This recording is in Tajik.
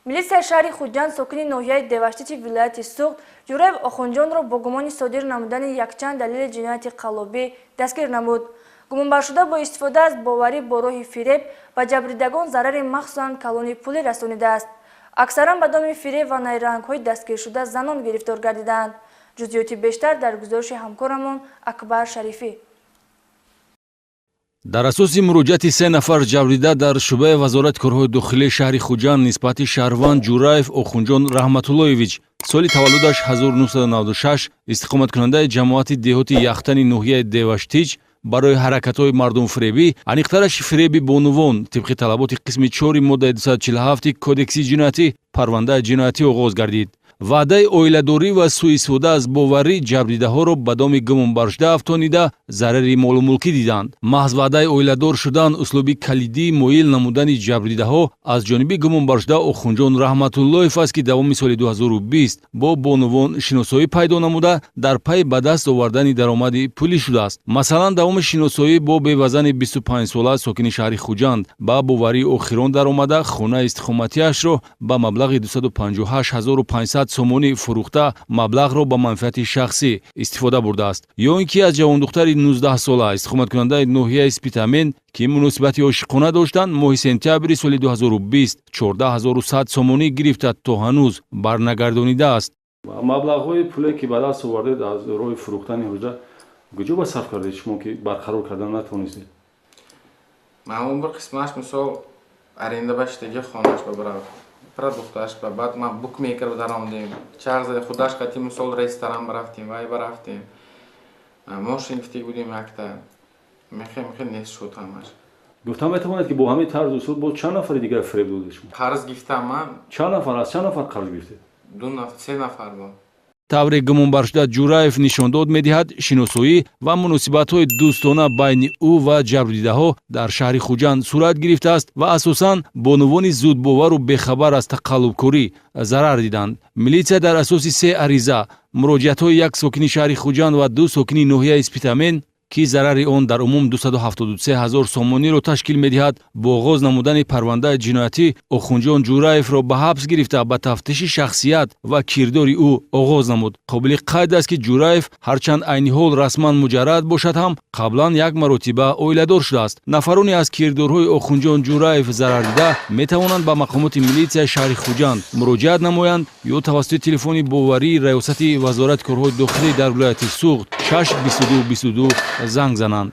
Милиция шаҳри Хуҷанд сокини ноҳияи Деваштичи вилояти Суғд Ҷураев Охунҷонро бо гумони содир намудани якчанд далили ҷинояти қаллобӣ дастгир намуд. Гумонбаршуда бо истифода аз боварӣ бо роҳи фиреб ба ҷабридагон зарари махсусан калони пулӣ расонидааст. Аксаран ба доми фиреб ва найрангҳои дастгиршуда занон гирифтор гардиданд. ҷузъиёти бештар дар гузориши ҳамкорамон Акбар Шарифӣ. дар асоси муроҷиати 3 нафар ҷабрида дар шӯъбаи вазорати корҳои дохилии шаҳри Хуҷанд нисбати шаҳрванд Ҷураев Охунҷон Раҳматуллоевич соли таваллудаш 1996 истиқоматкунандаи ҷамоати деҳоти Яхтани ноҳияи Деваштич барои ҳаракатҳои мардумфиребӣ, аниқтараш фиреби бонувон тибқи талаботи қисми 4 моддаи 247 кодекси ҷиноятӣ парвандаи ҷиноятӣ оғоз гардид. ваъдаи оиладорӣ ва сӯистифода аз боварӣ ҷабридаҳоро ба доми гумонбаршуда афтонида зарари молумулкӣ диданд. маҳз ваъдаи оиладор шудан услуби калидӣ моил намудани ҷабридаҳо аз ҷониби гумонбаршуда Охунҷон Раҳматуллоев аст, ки давоми соли 2020 бо бонувон шиносоӣ пайдо намуда дар пай ба даст овардани даромади пулӣ шудааст. масалан давоми шиносоӣ бо бевазани 25-сола сокини шаҳри Хуҷанд ба боварии охирон даромада хонаи истиқоматиашро ба маблағи 258500 сомонӣ фурӯхта маблағро ба манфиати шахсӣ истифода бурдааст. ё ин ки аз ҷавондухтари 19-сола истиқоматкунандаи ноҳияи Спитамен ки муносибати ошиқона доштанд моҳи сентябри соли 2020 14100 сомонӣ гирифта то ҳанӯз барнагардонидааст. маблағҳои пуле ки ба даст овардед аз роҳи фурӯхтани ҳуҷа куҷо ба сарф кардед шумо ки барқарор кардан натавонистед? маъмул бір қисмаш мисол аренда баштаги хонаш бабарад продукташ ба баъд ма букмекер даромадем чағзади худаш қати мисол ресторан барафтем вай барафтем мошин гифтег будем якта мехем нест шуд ҳамаш. гуфтам метавонед ки бо ҳамин тарзу усул бо чанд нафари дигар фиреб додед шумо? қарз гифтам ман. чанд нафар аз чанд нафар қарз гирифтед? 2-3 нафар бо. тавре гумонбаршуда Ҷураев нишондод медиҳад шиносоӣ ва муносибатҳои дӯстона байни ӯ ва ҷабрдидаҳо дар шаҳри Хуҷанд сурат гирифтааст ва асосан бонувони зудбовару бехабар аз тақаллубкорӣ зарар диданд. милитсия дар асоси 3 ариза муроҷиатҳои 1 сокини шаҳри Хуҷанд ва 2 сокини ноҳияи Спитамен ки зарари он дар умум 273 000 сомониро ташкил медиҳад бо оғоз намудани парвандаи ҷиноятӣ Охунҷон Ҷураевро ба ҳабс гирифта ба тафтиши шахсият ва кирдори ӯ оғоз намуд. қобили қайд аст ки Ҷураев ҳарчанд айни ҳол расман муҷаррад бошад ҳам қаблан як маротиба оиладор шудааст. нафароне аз кирдорҳои Охунҷон Ҷураев зарардида метавонанд ба мақомоти милитсияи шаҳри Хуҷанд муроҷиат намоянд ё тавассути телефони боварии раёсати вазорати корҳои дохилӣ дар вилояти Суғд 6 22 22 занг зананд.